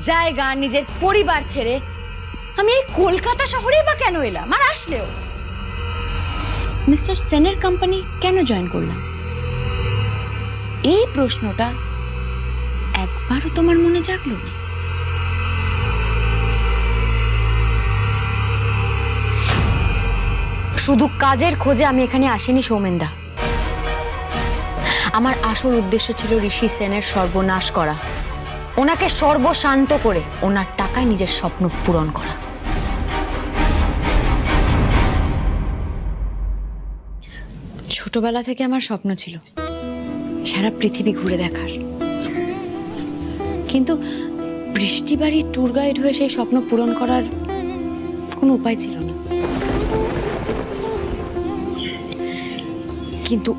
জায়গা, নিজের পরিবার ছেড়ে আমি এই কলকাতা শহরেই বা কেন এলাম? আর আসলেও মিস্টার সেনের কোম্পানি কেন জয়েন করলাম? এই প্রশ্নটা একবারও তোমার মনে জাগলো না? শুধু কাজের খোঁজে আমি এখানে আসিনি সৌমেনদা। আমার আসল উদ্দেশ্য ছিল ঋষি সেনের সর্বনাশ করা, ওনাকে সর্বশান্ত করে ওনার টাকায় নিজের স্বপ্ন পূরণ করা। ছোটবেলা থেকে আমার স্বপ্ন ছিল সারা পৃথিবী ঘুরে দেখার, কিন্তু বৃষ্টিবাড়ির ট্যুর গাইড হয়ে সেই স্বপ্ন পূরণ করার কোনো উপায় ছিল না। কিন্তু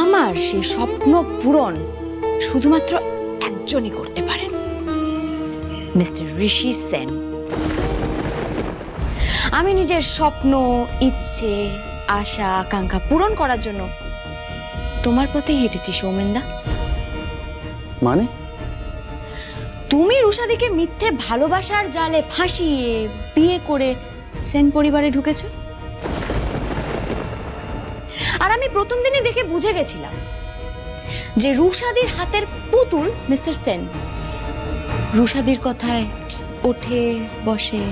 আমার সেই স্বপ্ন পূরণ শুধুমাত্র একজনই করতে পারেন, মিস্টার ঋষি সেন। আমি নিজের স্বপ্ন, ইচ্ছে, আশা, আকাঙ্ক্ষা পূরণ করার জন্য তোমার পথে হেঁটেছি সৌমেনদা। মানে? তুমি রুষাদিকে মিথ্যে ভালোবাসার জালে ফাঁসিয়ে বিয়ে করে সেন পরিবারে ঢুকেছ। আর আমি প্রথম দিনই দেখে বুঝে গেছিলাম যে রুষাদির হাতের পুতুল মিস্টার সেন। রুষাদির কথায় ওঠে বসে,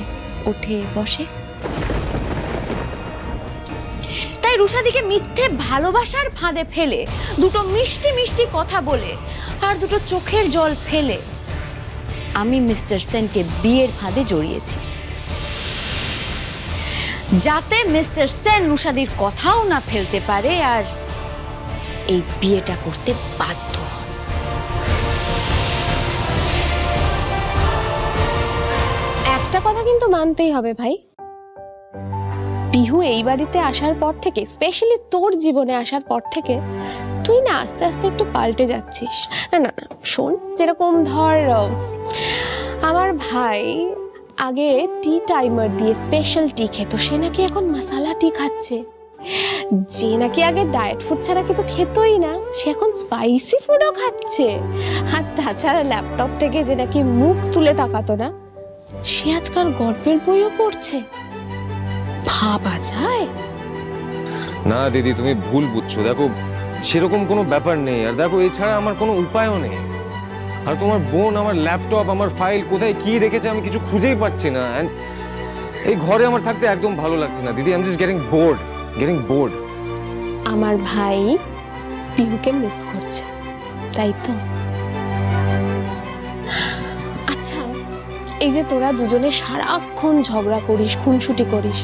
ওঠে বসে। তাই রুষাদিকে মিথ্যে ভালোবাসার ফাঁদে ফেলে, দুটো মিষ্টি মিষ্টি কথা বলে আর দুটো চোখের জল ফেলে আমি মিস্টার সেনকে বিয়ের ফাঁদে জড়িয়েছি, যাতে মিস্টার সেন রুষাদির কথাও না ফেলতে পারে আর এই বিয়েটা করতে বাধ্য হন। একটা কথা কিন্তু মানতেই হবে ভাই, পিহু এই বাড়িতে আসার পর থেকে, স্পেশালি তোর জীবনে আসার পর থেকে তুই না আস্তে আস্তে একটু পাল্টে যাচ্ছিস। না না না, শোন, যেরকম ধর আমার ভাই আগে টি টাইমার দিয়ে স্পেশাল টি খেত, সে নাকি এখন মশালা টি খাচ্ছে। যে নাকি আগে ডায়েট ফুড ছাড়া কিন্তু খেতই না, সে এখন স্পাইসি ফুডও খাচ্ছে। আর তাছাড়া ল্যাপটপ থেকে যে নাকি মুখ তুলে তাকাতো না, সে আজকাল গল্পের বইও পড়ছে। ভাবা যায়? না দিদি, তুমি ভুল বুঝছো। দেখো, সেরকম কোনো ব্যাপার নেই। আর দেখো, এছাড়া আমার কোনো উপায়ও নেই। আর তোমার বোন আমার ল্যাপটপ, আমার ফাইল কোথায় কি রেখেছে আমি কিছু খুঁজেই পাচ্ছি না। এন্ড এই ঘরে আমার থাকতে একদম ভালো লাগছে না দিদি। I am just getting board. আমার ভাই পিহুকে মিস করছে, তাই তো? আচ্ছা, এই যে তোরা দুজনে সারাক্ষণ ঝগড়া করিস, খুনসুটি করিস,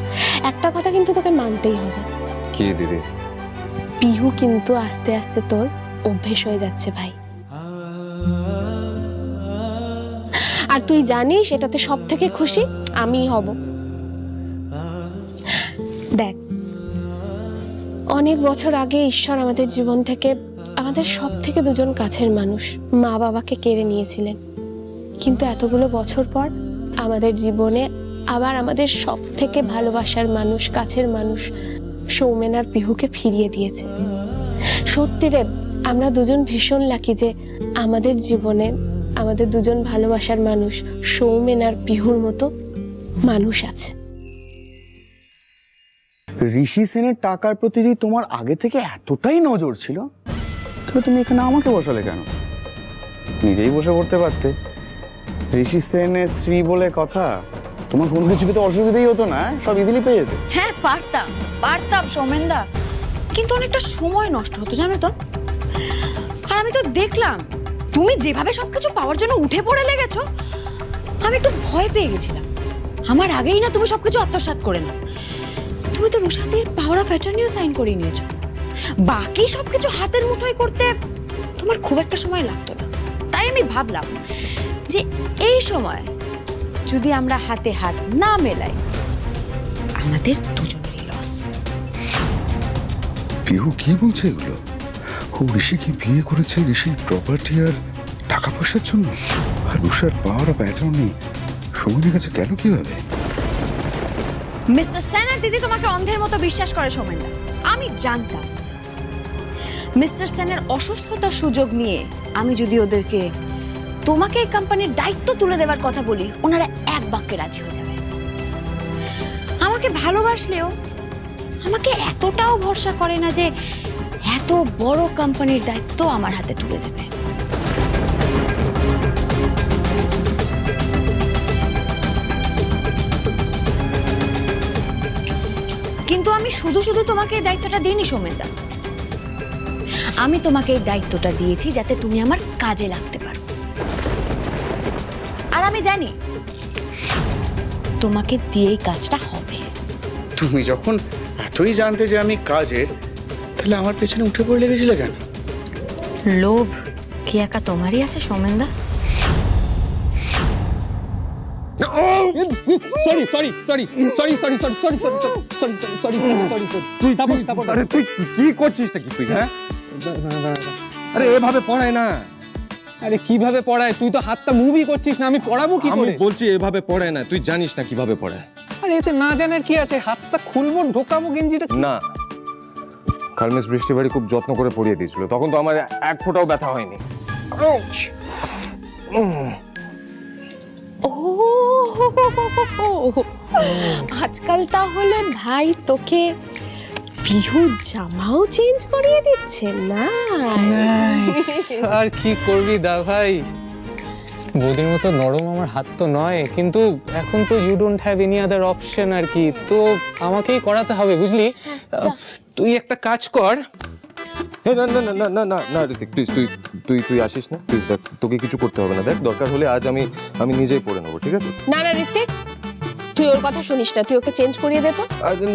একটা কথা কিন্তু তোকে মানতেই হবে। কি দিদি? পিহু কিন্তু আস্তে আস্তে তোর অভ্যেস হয়ে যাচ্ছে ভাই। আর তুই জানিস এটাতে সব থেকে খুশি আমিই হব। দেখ, অনেক বছর আগে ঈশ্বর আমাদের জীবন থেকে আমাদের সব থেকে দুজন কাছের মানুষ, মা বাবাকে কেড়ে নিয়েছিলেন, কিন্তু এতগুলো বছর পর আমাদের জীবনে আবার আমাদের সব থেকে ভালোবাসার মানুষ, কাছের মানুষ সৌমেন আর পিহুকে ফিরিয়ে দিয়েছে। সত্যি রে, আমরা দুজন ভীষণ লাকি যে আমাদের জীবনে আমাদের দুজন ভালোবাসার মানুষ সৌমেন আর পিহুর মতো মানুষ আছে। ঋষি সেনের টাকার প্রতি যদি তোমার আগে থেকে এতটাই নজর ছিল, তাহলে তুমি এখানে আমাকে বসালে কেন? নিজেই বসে পড়তে পারতে। ঋষি সেনের স্ত্রী বলে কথা, তোমার কোনো কিছুতে অসুবিধাই হতো না, সব ইজিলি পেয়ে যেতে। হ্যাঁ, পারতাম সৌমেনদা, কিন্তু অনেকটা সময় নষ্ট হতো জানো তো। আর আমি তো দেখলাম তুমি যেভাবে সবকিছু পাওয়ার জন্য উঠে পড়ে লেগেছো, আমি একটু ভয় পেয়ে গেছিলাম। আমার আগেই না তুমি সবকিছু আত্মসাৎ করে নাও। তুমি তো রুষাদির পাওয়ার অফ অ্যাটর্নিও সাইন করে নিয়েছো। বাকি সবকিছু হাতের মুঠোয় করতে তোমার খুব একটা সময় লাগতো না। তাই আমি ভাবলাম যে এই সময় যদি আমরা হাতে হাত না মেলাই, আমাদের দুজনেরই লস। পিহু কি বলছে এগুলো? ও ঋষিকে বিয়ে করেছে ঋষির প্রপার্টি আর টাকা পয়সার জন্য? আর রুষার পাওয়ার অফ অ্যাটর্নি সৌমেনের কাছে গেল কিভাবে? মিস্টার সেন আর দিদি তোমাকে অন্ধের মতো বিশ্বাস করে সৌমেনদা। আমি জানতাম মিস্টার সেনের অসুস্থতার সুযোগ নিয়ে আমি যদি ওদেরকে তোমাকে এই কোম্পানির দায়িত্ব তুলে দেওয়ার কথা বলি ওনারা এক বাক্যে রাজি হয়ে যাবে। আমাকে ভালোবাসলেও আমাকে এতটাও ভরসা করে না যে এত বড় কোম্পানির দায়িত্ব আমার হাতে তুলে দেবে। কিন্তু আমি শুধু শুধু তোমাকে এই দায়িত্বটা দিইনি সৌমেনদা, আমি তোমাকে এই দায়িত্বটা দিয়েছি যাতে তুমি আমার কাজে লাগতে পারো। আর আমি জানি তোমাকে দিয়েই কাজটা হবে। তুমি যখন এতই জানতে যে আমি কাজের, তাহলে আমার পেছনে উঠে পড়ে লেগেছিলে কেন? লোভ কি একা তোমারই আছে সৌমেনদা? আরে তুই কি করছিস নাকি তুই? হ্যাঁ, আরে এভাবে পড়ায় না। আরে কিভাবে পড়ায়? তুই তো হাতটা মুভি করছিস না, আমি পড়াবো কি আমি করে? বলছি এভাবে পড়ায় না, তুই জানিস না কিভাবে পড়ায়। আরে এতে না জানার কি আছে? হাতটা খুলবো, ঢোকাবো গেঞ্জিটা। না, কাল মিস বৃষ্টি বাড়ি খুব যত্ন করে পড়িয়ে দিয়েছিল, তখন তো আমার এক ফোঁটাও ব্যথা হয়নি। ও আজকাল তাহলে ভাই তোকে বিহুর জামাও চেঞ্জ করিয়ে দিচ্ছে না? আর কি করবি দা ভাই, বৌদির মতো নরম আমার হাত তো নয়, কিন্তু এখন তো you don't have any other option আর কি, তো আমাকেই করাতে হবে বুঝলি। তুই একটা কাজ কর। না না না না না না না ঋতিক, প্লিজ তুই তুই তুই আসিস না প্লিজ। দেখ, তোকে কিছু করতে হবে না। দেখ, দরকার হলে আজ আমি নিজেই পড়ে নেবো, ঠিক আছে? না না ঋত্বিক, তুই ওর কথা শুনিস না, তুই ওকে চেঞ্জ করিয়ে দে তো।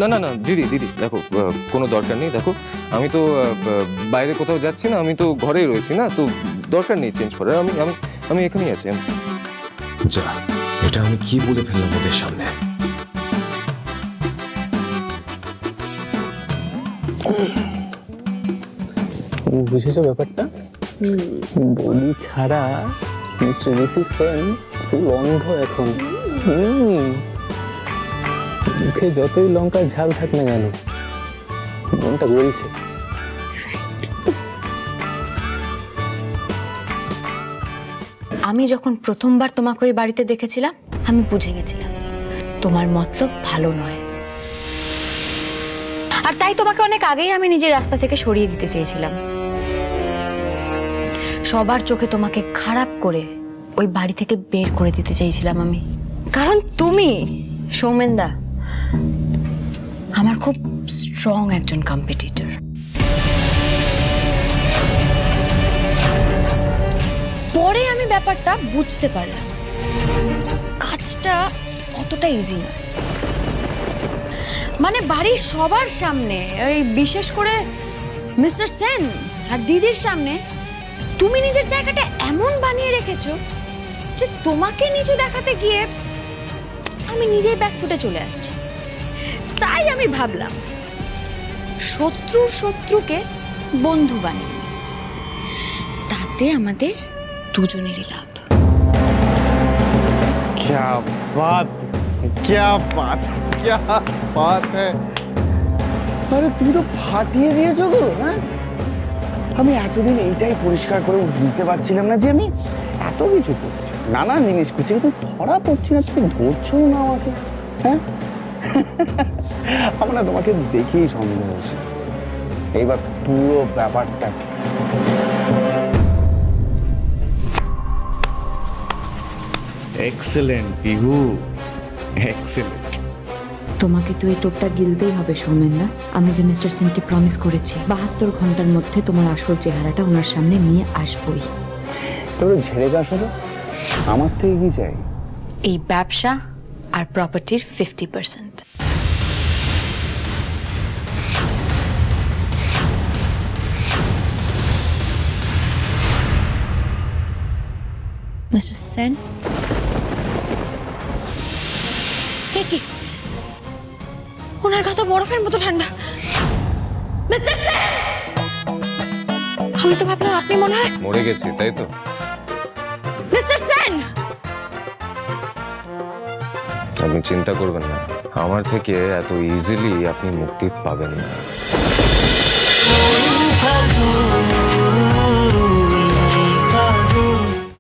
না না না দিদি দিদি দেখো, কোনো দরকার নেই। দেখো, আমি তো বাইরে কোথাও যাচ্ছি না, আমি তো ঘরেই রয়েছি না, তো দরকার নেই চেঞ্জ করার। আমি আমি আমি এখানেই আছি। যা, এটা আমি কি বলে ফেললাম ওদের সামনে। বুঝেছো ব্যাপারটা? বৌদি ছাড়া মিস্টার ঋষি সেন ফুল অন্ধ এখন। মুখে যতই লঙ্কার ঝাল থাক না কেন, মনটা গলছে। আমি যখন প্রথমবার তোমাকে ওই বাড়িতে দেখেছিলাম, আমি বুঝে গেছিলাম তোমার মতলব ভালো নয়, আর তাই তোমাকে অনেক আগেই আমি নিজের রাস্তা থেকে সরিয়ে দিতে চেয়েছিলাম। সবার চোখে তোমাকে খারাপ করে ওই বাড়ি থেকে বের করে দিতে চেয়েছিলাম আমি, কারণ তুমি সৌমেনদা আমার খুব স্ট্রং একজন কম্পিটিটর। পরে আমি ব্যাপারটা বুঝতে পারলাম, কাজটা অতটা ইজি না। মানে বাড়ির সবার সামনে, ওই বিশেষ করে মিস্টার সেন আর দিদির সামনে তুমি নিজের জায়গাটা এমন বানিয়ে রেখেছো যে তোমাকে নিচু দেখাতে গিয়ে আমি নিজেই ব্যাকফুটে চলে আসছি। তাই আমি ভাবলাম শত্রুর শত্রুকে বন্ধু বানিয়ে নিই, তাতে আমাদের দুজনেরই লাভ। क्या बात, क्या बात, क्या बात है। আরে তুমি তো ফাটিয়ে দিয়েছো গো। হ্যাঁ, আমি এতদিন এইটাই পরিষ্কার করে বুঝতে পারছিলাম না যে আমি এত কিছু করছি, নানান জিনিস করছি, কিন্তু ধরা পড়ছি না। তুমি ধরছো না আমাকে। হ্যাঁ, আমার না তোমাকে দেখেই সন্দেহ হচ্ছে। এইবার পুরো ব্যাপারটা এক্সেলেন্ট বিহু, এক্সেলেন্ট। তোমাকে তো এই টোপটা গিলতেই হবে সৌমেনদা। আমি যে মিস্টার সেনকে প্রমিস করেছি 72 ঘন্টার মধ্যে তোমার আসল চেহারাটা ওনার সামনে নিয়ে আসবই। তবে ঝেড়ে কাছো তো, আমার থেকে কি চাই? এই ব্যবসা আর প্রপার্টির 50%। মিস্টার সেন, কি ওনার কথা বরফের মতো ঠান্ডা। মিস্টার সেন, আমি তো ভাবলাম আপনি মনে হয় মরে গেছি, তাই তো? মিস্টার সেন। আপনি চিন্তা করবেন না, আমার থেকে এত ইজিলি আপনি মুক্তি পাবেন না।